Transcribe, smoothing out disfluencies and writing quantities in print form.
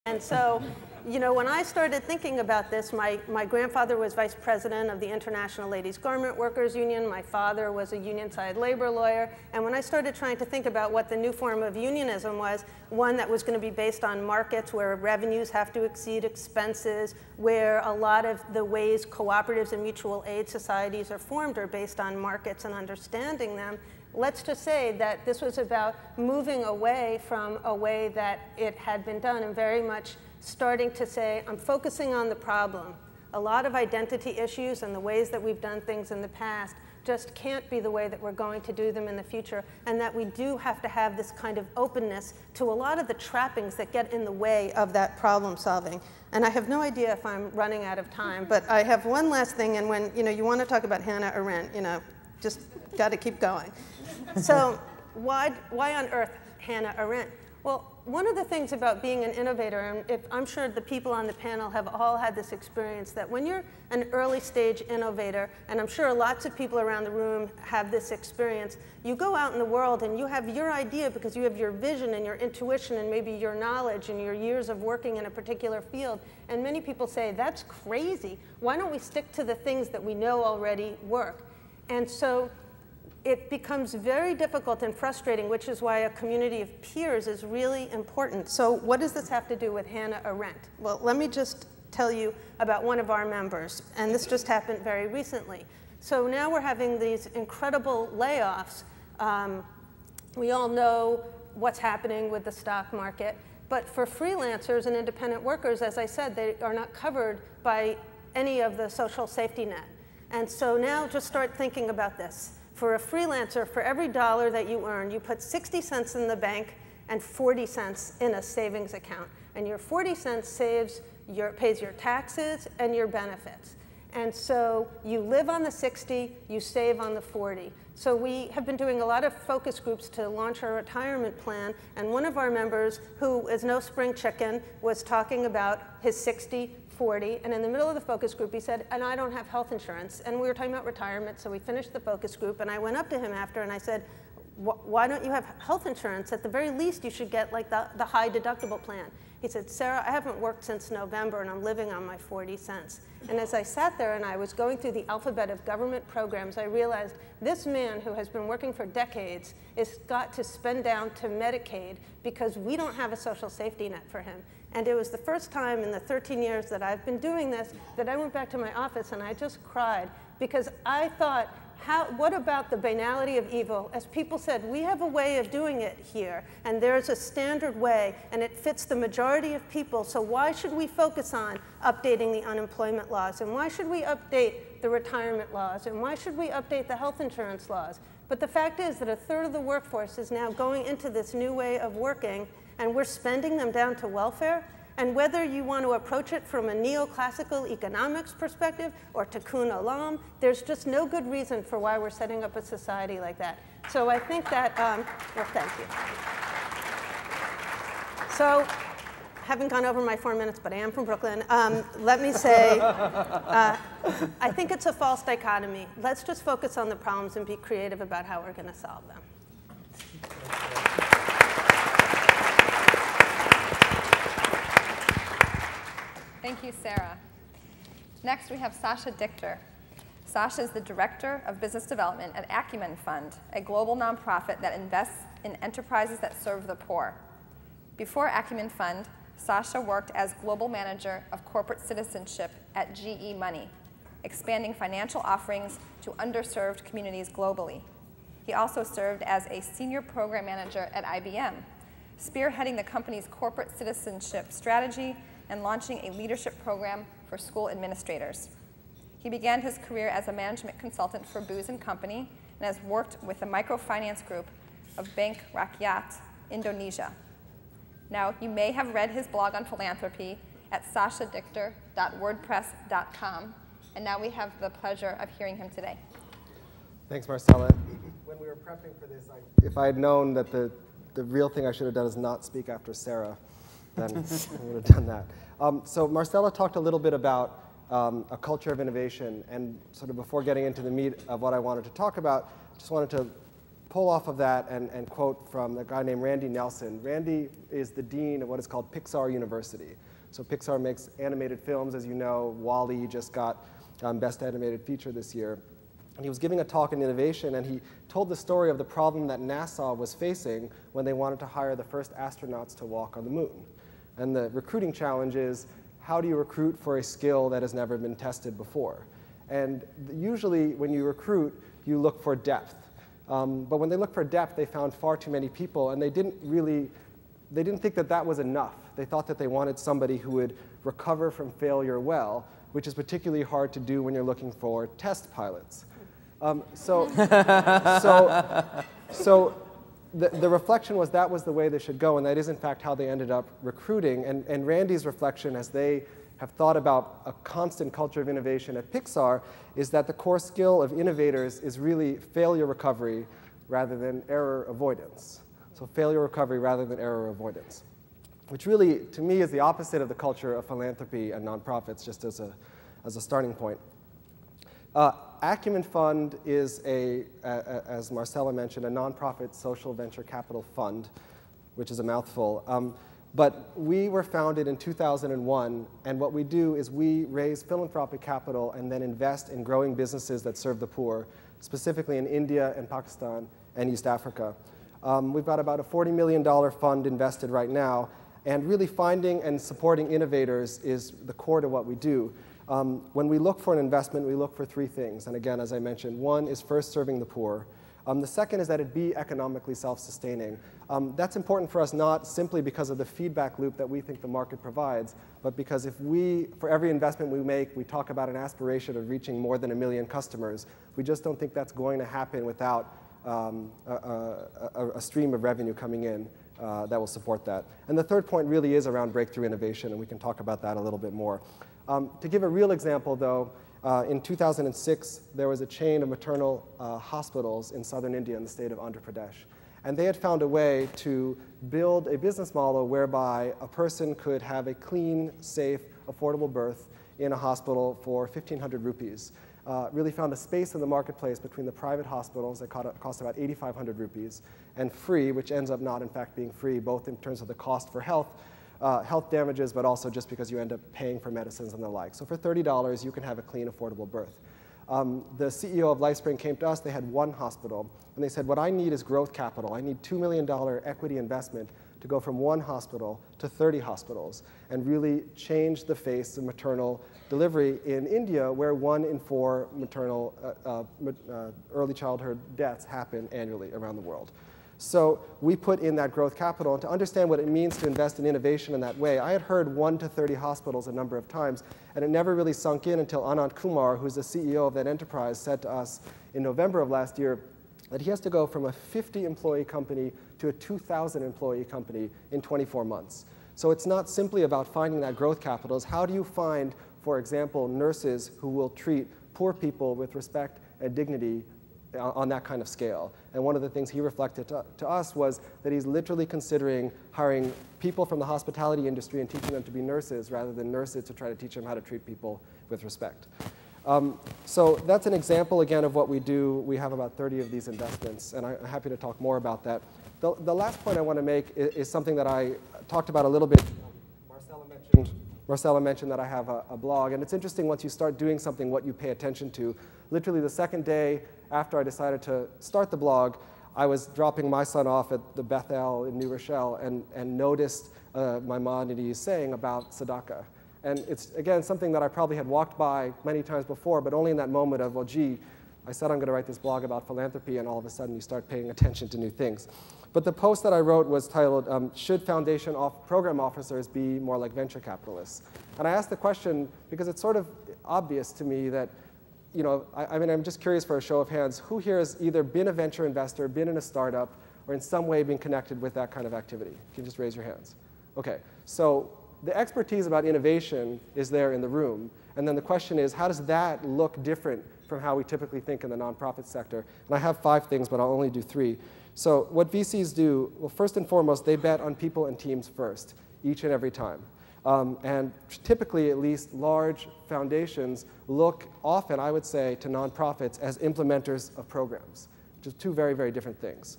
And so, you know, when I started thinking about this, my grandfather was vice president of the International Ladies Garment Workers Union. My father was a union-side labor lawyer. And when I started trying to think about what the new form of unionism was, one that was going to be based on markets where revenues have to exceed expenses, where a lot of the ways cooperatives and mutual aid societies are formed are based on markets and understanding them, let's just say that this was about moving away from a way that it had been done and very much starting to say, I'm focusing on the problem. A lot of identity issues and the ways that we've done things in the past just can't be the way that we're going to do them in the future, and that we do have to have this kind of openness to a lot of the trappings that get in the way of that problem solving. And I have no idea if I'm running out of time, but I have one last thing, and when you want to talk about Hannah Arendt, just got to keep going. So why on earth Hannah Arendt? Well, one of the things about being an innovator, and I'm sure the people on the panel have all had this experience, that when you're an early stage innovator, and I'm sure lots of people around the room have this experience, you go out in the world and you have your idea because you have your vision and your intuition and maybe your knowledge and your years of working in a particular field. And many people say, that's crazy. Why don't we stick to the things that we know already work? And so it becomes very difficult and frustrating, which is why a community of peers is really important. So what does this have to do with Hannah Arendt? Well, let me just tell you about one of our members, and this just happened very recently. So now we're having these incredible layoffs. We all know what's happening with the stock market, but for freelancers and independent workers, as I said, they are not covered by any of the social safety net. And so now just start thinking about this. For a freelancer, for every dollar that you earn, you put 60 cents in the bank and 40 cents in a savings account. And your 40 cents pays your taxes and your benefits. And so you live on the 60, you save on the 40. So we have been doing a lot of focus groups to launch our retirement plan. And one of our members, who is no spring chicken, was talking about his 60, 40, and in the middle of the focus group he said, and I don't have health insurance. And we were talking about retirement, so we finished the focus group, and I went up to him after and I said, why don't you have health insurance? At the very least, you should get like the high deductible plan. He said, Sarah, I haven't worked since November and I'm living on my 40 cents. And as I sat there and I was going through the alphabet of government programs, I realized this man who has been working for decades has got to spend down to Medicaid because we don't have a social safety net for him. And it was the first time in the 13 years that I've been doing this that I went back to my office and I just cried because I thought, what about the banality of evil? As people said, we have a way of doing it here, and there's a standard way, and it fits the majority of people, so why should we focus on updating the unemployment laws, and why should we update the retirement laws, and why should we update the health insurance laws? But the fact is that a third of the workforce is now going into this new way of working, and we're spending them down to welfare. And whether you want to approach it from a neoclassical economics perspective or tikkun olam, there's just no good reason for why we're setting up a society like that. So I think that, well, thank you. So, haven't gone over my 4 minutes, but I am from Brooklyn. Let me say, I think it's a false dichotomy. Let's just focus on the problems and be creative about how we're going to solve them. Thank you, Sarah. Next, we have Sasha Dichter. Sasha is the Director of Business Development at Acumen Fund, a global nonprofit that invests in enterprises that serve the poor. Before Acumen Fund, Sasha worked as Global Manager of Corporate Citizenship at GE Money, expanding financial offerings to underserved communities globally. He also served as a Senior Program Manager at IBM, spearheading the company's corporate citizenship strategy and launching a leadership program for school administrators. He began his career as a management consultant for Booz & Company and has worked with the microfinance group of Bank Rakyat, Indonesia. Now, you may have read his blog on philanthropy at sashadichter.wordpress.com, and now we have the pleasure of hearing him today. Thanks, Marcella. When we were prepping for this, if I had known that the real thing I should have done is not speak after Sarah, then I would have done that. So Marcella talked a little bit about a culture of innovation, and sort of before getting into the meat of what I wanted to talk about, just wanted to pull off of that and quote from a guy named Randy Nelson. Randy is the dean of what is called Pixar University. So Pixar makes animated films, as you know. WALL-E just got Best Animated Feature this year. And he was giving a talk on innovation, and he told the story of the problem that NASA was facing when they wanted to hire the first astronauts to walk on the moon. And the recruiting challenge is, how do you recruit for a skill that has never been tested before? And usually when you recruit, you look for depth. But when they looked for depth, they found far too many people, and they didn't think that that was enough. They thought that they wanted somebody who would recover from failure well, which is particularly hard to do when you're looking for test pilots. So the reflection was that was the way they should go, and that is in fact how they ended up recruiting. And Randy's reflection, as they have thought about a constant culture of innovation at Pixar, is that the core skill of innovators is really failure recovery rather than error avoidance. So failure recovery rather than error avoidance, which really, to me, is the opposite of the culture of philanthropy and nonprofits, just as a starting point. Acumen Fund is, as Marcella mentioned, a nonprofit social venture capital fund, which is a mouthful. But we were founded in 2001, and what we do is we raise philanthropic capital and then invest in growing businesses that serve the poor, specifically in India and Pakistan and East Africa. We've got about a $40 million fund invested right now, and really finding and supporting innovators is the core to what we do. When we look for an investment, we look for three things. And again, as I mentioned, one is first serving the poor. The second is that it be economically self-sustaining. That's important for us not simply because of the feedback loop that we think the market provides, but because if for every investment we make, we talk about an aspiration of reaching more than 1 million customers, we just don't think that's going to happen without a stream of revenue coming in that will support that. And the third point really is around breakthrough innovation, and we can talk about that a little bit more. To give a real example, though, in 2006, there was a chain of maternal hospitals in southern India in the state of Andhra Pradesh. And they had found a way to build a business model whereby a person could have a clean, safe, affordable birth in a hospital for 1,500 rupees. Really found a space in the marketplace between the private hospitals that cost about 8,500 rupees and free, which ends up not in fact being free, both in terms of the cost for health damages, but also just because you end up paying for medicines and the like. So for $30, you can have a clean, affordable birth. The CEO of LifeSpring came to us. They had one hospital, and they said, what I need is growth capital. I need $2 million equity investment to go from one hospital to 30 hospitals and really change the face of maternal delivery in India, where 1 in 4 maternal early childhood deaths happen annually around the world. So we put in that growth capital, and to understand what it means to invest in innovation in that way, I had heard 1 to 30 hospitals a number of times, and it never really sunk in until Anand Kumar, who's the CEO of that enterprise, said to us in November of last year that he has to go from a 50-employee company to a 2,000-employee company in 24 months. So it's not simply about finding that growth capital. It's how do you find, for example, nurses who will treat poor people with respect and dignity on that kind of scale. And one of the things he reflected to us was that he's literally considering hiring people from the hospitality industry and teaching them to be nurses rather than nurses to try to teach them how to treat people with respect. So that's an example, again, of what we do. We have about 30 of these investments, and I'm happy to talk more about that. The last point I want to make is something that I talked about a little bit. Marcella mentioned that I have a blog, and it's interesting once you start doing something what you pay attention to. Literally the second day after I decided to start the blog, I was dropping my son off at the Bethel in New Rochelle and noticed Maimonides saying about tzedakah. And it's, again, something that I probably had walked by many times before, but only in that moment of, well, gee, I said I'm going to write this blog about philanthropy, and all of a sudden you start paying attention to new things. But the post that I wrote was titled, Should Foundation Program Officers Be More Like Venture Capitalists? And I asked the question because it's sort of obvious to me that, you know, I mean, I'm just curious for a show of hands, who here has either been a venture investor, been in a startup, or in some way been connected with that kind of activity? Can you just raise your hands? Okay, so the expertise about innovation is there in the room, and then the question is, how does that look different from how we typically think in the nonprofit sector? And I have 5 things, but I'll only do 3. So what VCs do, well, first and foremost, they bet on people and teams first, each and every time. And typically, at least, large foundations look often, I would say, to nonprofits as implementers of programs. which is two very, very different things.